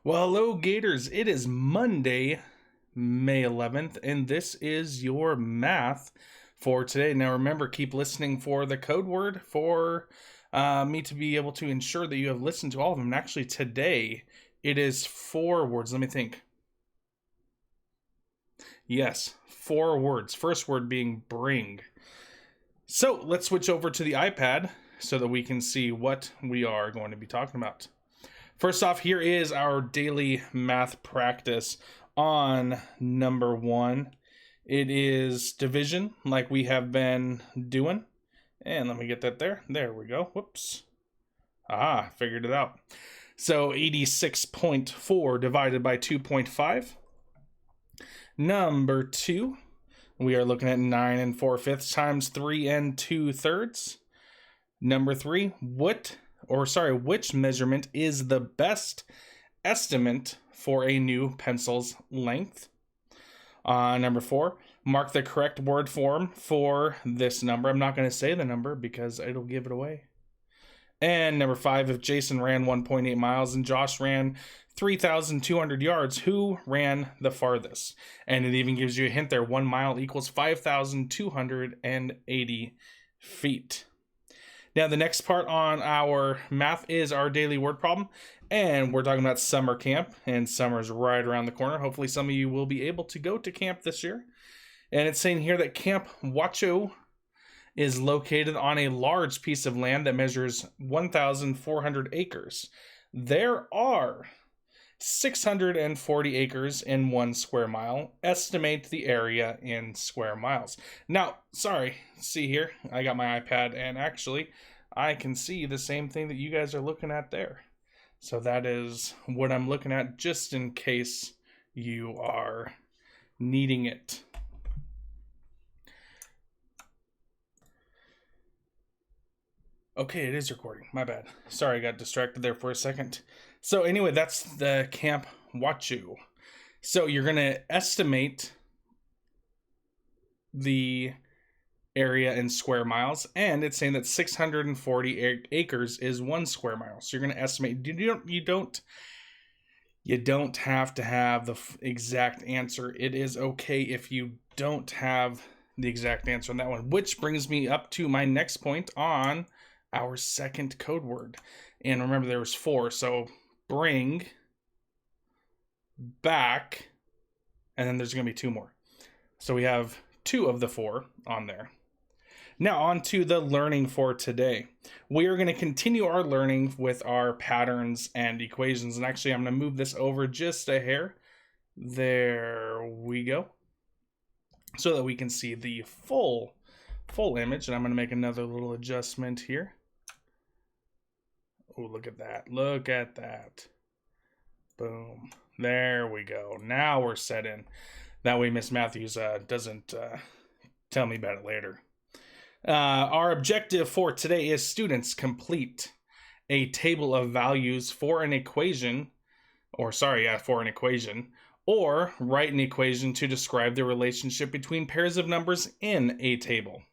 Well, hello, Gators. It is Monday, May 11th, and this is your math for today. Now, remember, keep listening for the code word for me to be able to ensure that you have listened to all of them. And actually, today, it is 4 words. Let me think. Yes, 4 words. First word being bring. So, let's switch over to the iPad so that we can see what we are going to be talking about. First off, here is our daily math practice on number 1. It is division, like we have been doing. And let me get that there. There we go. Whoops. Figured it out. So 86.4 divided by 2.5. Number 2, we are looking at 9 4/5 times 3 2/3. Number 3, which measurement is the best estimate for a new pencil's length? Number 4, mark the correct word form for this number. I'm not going to say the number because it'll give it away. And number 5, if Jason ran 1.8 miles and Josh ran 3,200 yards, who ran the farthest? And it even gives you a hint there. 1 mile equals 5,280 feet. Now, the next part on our math is our daily word problem, and we're talking about summer camp, and summer's right around the corner. Hopefully, some of you will be able to go to camp this year. And it's saying here that Camp Wacho is located on a large piece of land that measures 1,400 acres. There are 640 acres in 1 square mile. Estimate the area in square miles. Now, see here, I got my iPad, and actually, I can see the same thing that you guys are looking at there. So that is what I'm looking at, just in case you are needing it. Okay, it is recording. My bad. Sorry, I got distracted there for a second. So anyway, that's the Camp Wachu. So you're going to estimate the area in square miles, and it's saying that 640 acres is 1 square mile. So you're going to estimate. You don't have to have the exact answer. It is okay if you don't have the exact answer on that one, which brings me up to my next point on our second code word. And remember, there was 4, so bring, back, and then there's going to be 2 more. So we have 2 of the 4 on there. Now on to the learning for today. We are going to continue our learning with our patterns and equations. And actually, I'm going to move this over just a hair. There we go. So that we can see the full image. And I'm going to make another little adjustment here. Oh, look at that. Look at that. Boom. There we go. Now we're set in. That way Miss Matthews doesn't tell me about it later. Our objective for today is students complete a table of values for an equation, or write an equation to describe the relationship between pairs of numbers in a table.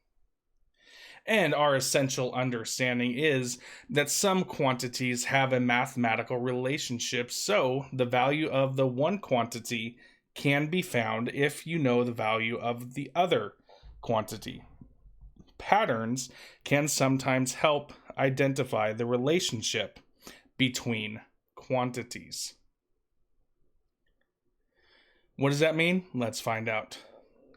And our essential understanding is that some quantities have a mathematical relationship, so the value of the one quantity can be found if you know the value of the other quantity. Patterns can sometimes help identify the relationship between quantities. What does that mean? Let's find out.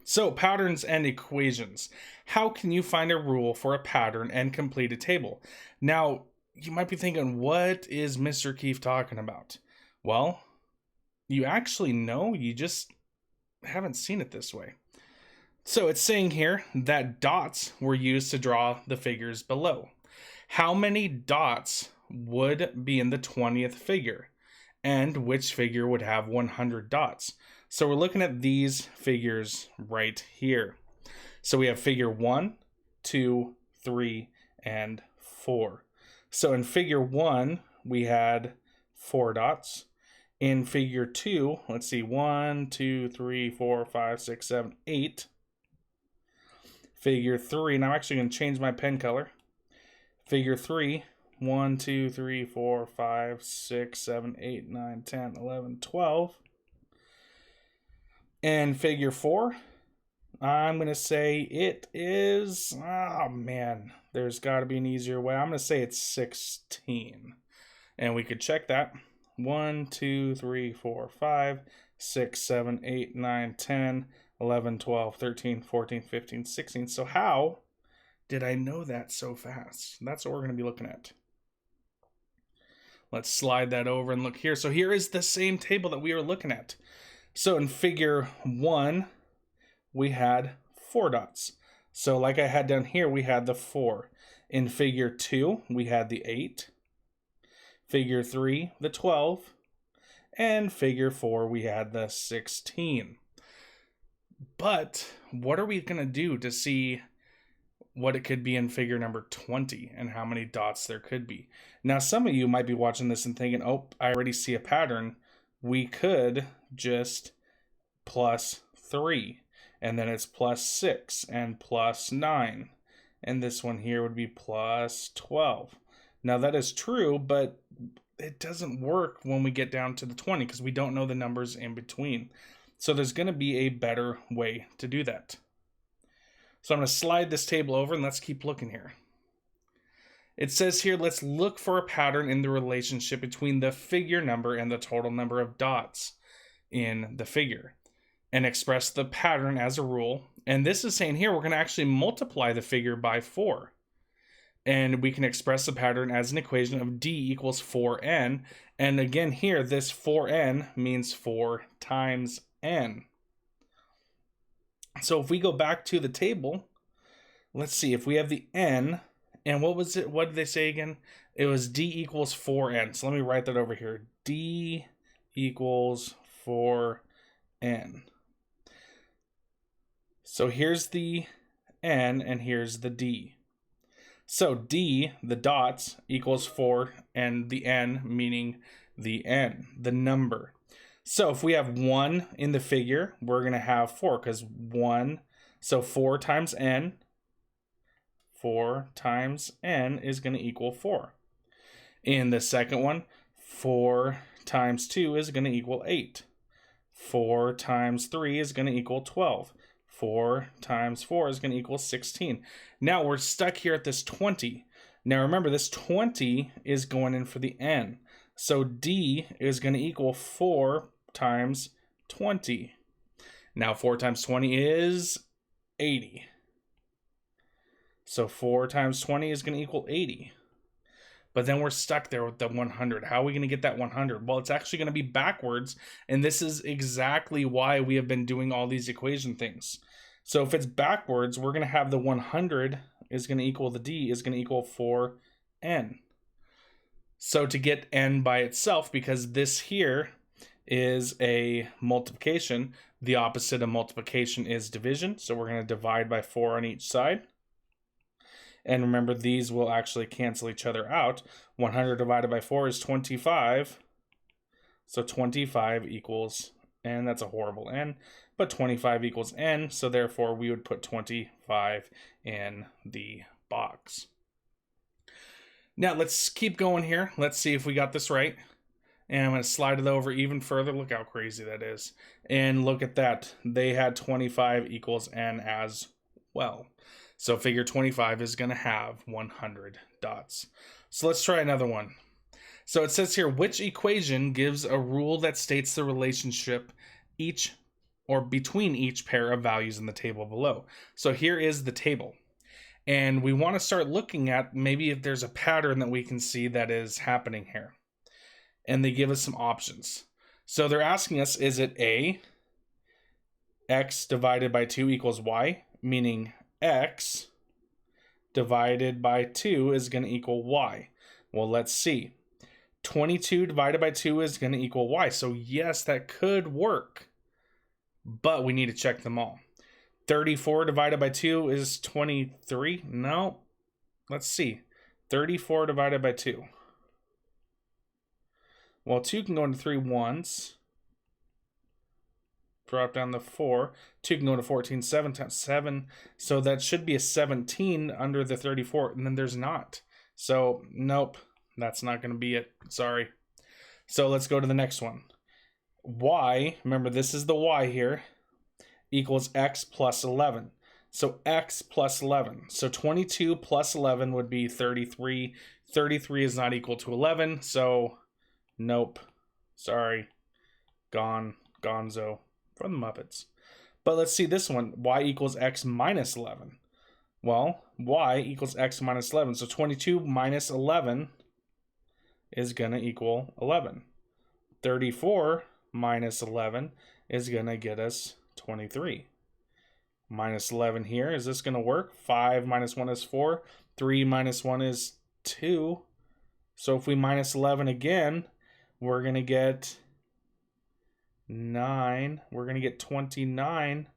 So, patterns and equations. How can you find a rule for a pattern and complete a table? Now, you might be thinking, what is Mr. Keefe talking about? Well, you actually know, you just haven't seen it this way. So it's saying here that dots were used to draw the figures below. How many dots would be in the 20th figure? And which figure would have 100 dots? So we're looking at these figures right here. So we have figure 1, 2, 3, and 4. So in figure 1, we had 4 dots. In figure 2, let's see, 1, 2, 3, 4, 5, 6, 7, 8. Figure 3, and I'm actually going to change my pen color. Figure 3, 1, 2, 3, 4, 5, 6, 7, 8, 9, 10, 11, 12. And figure 4, I'm going to say it is, oh man, there's got to be an easier way. I'm going to say it's 16. And we could check that. 1, 2, 3, 4, 5, 6, 7, 8, 9, 10, 11, 12, 13, 14, 15, 16. So how did I know that so fast? That's what we're going to be looking at. Let's slide that over and look here. So here is the same table that we were looking at. So in figure 1, we had 4 dots. So like I had down here, we had the 4. In figure 2, we had the 8. Figure 3, the 12. And figure 4, we had the 16. But what are we going to do to see what it could be in figure number 20 and how many dots there could be? Now, some of you might be watching this and thinking, oh, I already see a pattern. We could just plus 3, and then it's plus 6 and plus 9. And this one here would be plus 12. Now that is true, but it doesn't work when we get down to the 20 because we don't know the numbers in between. So there's going to be a better way to do that. So I'm going to slide this table over and let's keep looking here. It says here, let's look for a pattern in the relationship between the figure number and the total number of dots in the figure and express the pattern as a rule. And this is saying here, we're going to actually multiply the figure by 4. And we can express the pattern as an equation of d equals 4n. And again here, this 4n means 4 times n. So if we go back to the table, let's see, if we have the n, and what was it? What did they say again? It was d equals 4n. So let me write that over here. D equals 4n. So here's the n and here's the d. So d, the dots, equals 4, and the n meaning the n, the number. So if we have 1 in the figure, we're going to have 4 because 1, so 4 times n, 4 times n is going to equal 4. In the second one, 4 times 2 is going to equal 8. 4 times 3 is going to equal 12. 4 times 4 is going to equal 16. Now we're stuck here at this 20. Now remember, this 20 is going in for the n. So d is going to equal 4 times 20. Now 4 times 20 is 80. So 4 times 20 is going to equal 80. But then we're stuck there with the 100. How are we going to get that 100? Well, it's actually going to be backwards. And this is exactly why we have been doing all these equation things. So if it's backwards, we're going to have the 100 is going to equal the d is going to equal 4n. So to get n by itself, because this here is a multiplication, the opposite of multiplication is division. So we're going to divide by 4 on each side. And remember, these will actually cancel each other out. 100 divided by 4 is 25. So 25 equals, and that's a horrible n, but 25 equals n. So therefore, we would put 25 in the box. Now, let's keep going here. Let's see if we got this right. And I'm going to slide it over even further. Look how crazy that is. And look at that. They had 25 equals n as well. So figure 25 is going to have 100 dots. So let's try another one. So it says here, which equation gives a rule that states the relationship between each pair of values in the table below? So here is the table. And we want to start looking at maybe if there's a pattern that we can see that is happening here. And they give us some options. So they're asking us, is it A, x divided by 2 equals y, meaning x divided by 2 is going to equal y. Well, let's see. 22 divided by 2 is going to equal y. So yes, that could work, but we need to check them all. 34 divided by 2 is 23. No, let's see. 34 divided by 2. Well, 2 can go into 3 once. Drop down the 4. 2 can go to 14 7 times 7. So that should be a 17 under the 34. And then there's not. So, nope. That's not going to be it. Sorry. So let's go to the next one. Y, remember this is the Y here, equals X plus 11. So X plus 11. So 22 plus 11 would be 33. 33 is not equal to 11. So nope. Sorry. Gone. Gonzo. From the Muppets. But let's see this one. Y equals X minus 11. Well, Y equals X minus 11. So 22 minus 11 is going to equal 11. 34 minus 11 is going to get us 23. Minus 11 here. Is this going to work? 5 minus 1 is 4. 3 minus 1 is 2. So if we minus 11 again, we're going to get 9. We're going to get 29.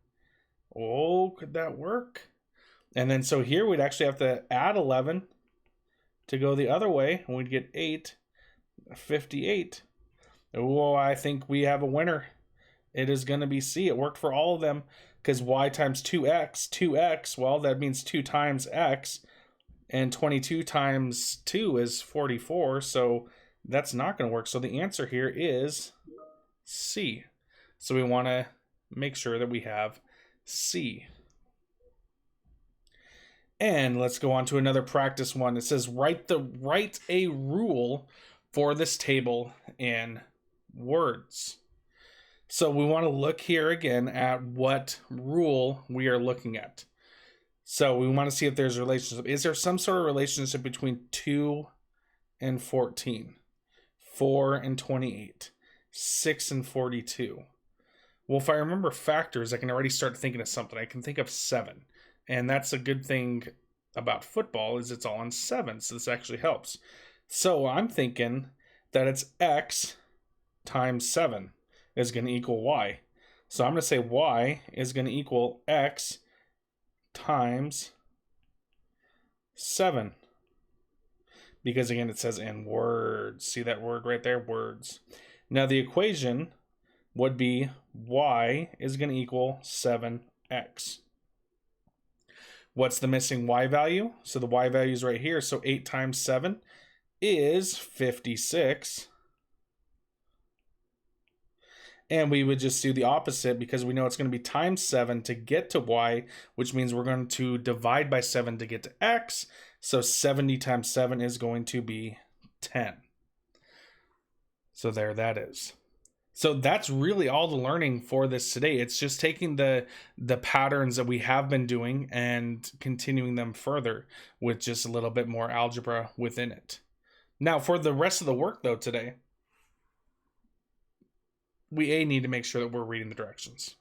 Oh, could that work? And then so here we'd actually have to add 11 to go the other way. And we'd get 8. 58. Oh, I think we have a winner. It is going to be C. It worked for all of them because Y times 2x, well, that means 2 times x. And 22 times 2 is 44. So that's not going to work. So the answer here is C. So we want to make sure that we have C. And let's go on to another practice one. It says write a rule for this table in words. So we want to look here again at what rule we are looking at. So we want to see if there's a relationship. Is there some sort of relationship between 2 and 14, 4 and 28, 6 and 42? Well, if I remember factors, I can already start thinking of something. I can think of 7. And that's a good thing about football is it's all on 7. So this actually helps. So I'm thinking that it's X times 7 is going to equal Y. So I'm going to say Y is going to equal X times 7. Because again, it says in words. See that word right there? Words. Now the equation would be Y is going to equal 7X. What's the missing Y value? So the Y value is right here. So 8 times 7 is 56. And we would just do the opposite because we know it's going to be times 7 to get to Y, which means we're going to divide by 7 to get to X. So 70 times 7 is going to be 10. So there that is. So that's really all the learning for this today. It's just taking the patterns that we have been doing and continuing them further with just a little bit more algebra within it. Now, for the rest of the work, though, today, we need to make sure that we're reading the directions.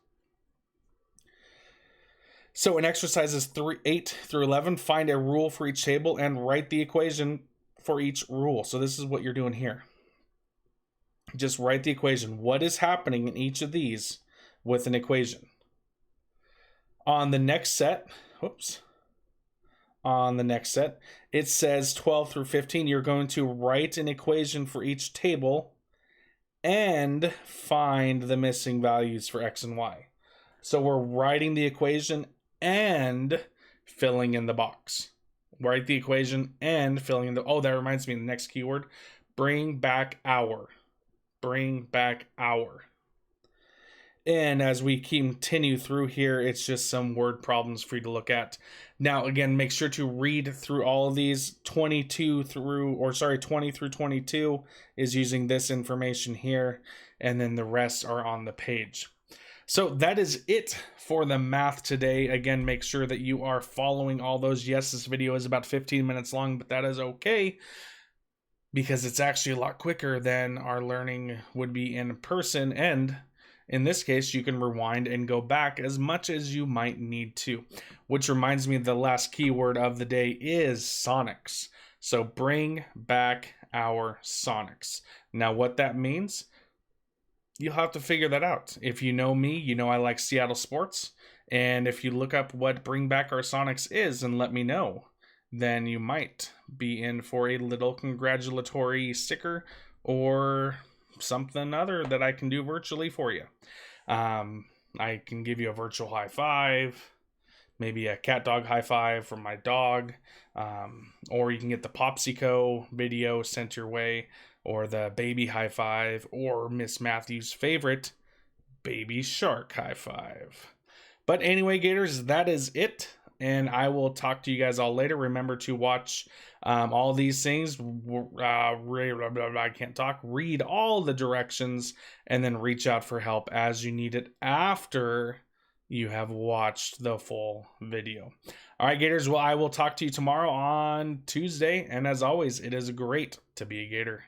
So in exercises 8 through 11, find a rule for each table and write the equation for each rule. So this is what you're doing here. Just write the equation. What is happening in each of these with an equation? On the next set, it says 12 through 15. You're going to write an equation for each table and find the missing values for X and Y. So we're writing the equation and filling in the box. Write the equation and filling in the... Oh, that reminds me of the next keyword. Bring back our. Bring back our. And as we continue through here, it's just some word problems for you to look at. Now, again, make sure to read through all of these. 20 through 22 is using this information here, and then the rest are on the page. So that is it for the math today. Again, make sure that you are following all those. Yes, this video is about 15 minutes long, but that is okay, because it's actually a lot quicker than our learning would be in person. And in this case, you can rewind and go back as much as you might need to. Which reminds me, the last keyword of the day is sonics. So bring back our sonics. Now what that means, you'll have to figure that out. If you know me, you know I like Seattle sports. And if you look up what bring back our sonics is and let me know, then you might be in for a little congratulatory sticker or something other that I can do virtually for you. I can give you a virtual high five, maybe a cat dog high five from my dog, or you can get the Popsico video sent your way, or the baby high five, or Miss Matthews' favorite, baby shark high five. But anyway, Gators, that is it. And I will talk to you guys all later. Remember to watch all these things. I can't talk. Read all the directions and then reach out for help as you need it after you have watched the full video. All right, Gators. Well, I will talk to you tomorrow on Tuesday. And as always, it is great to be a Gator.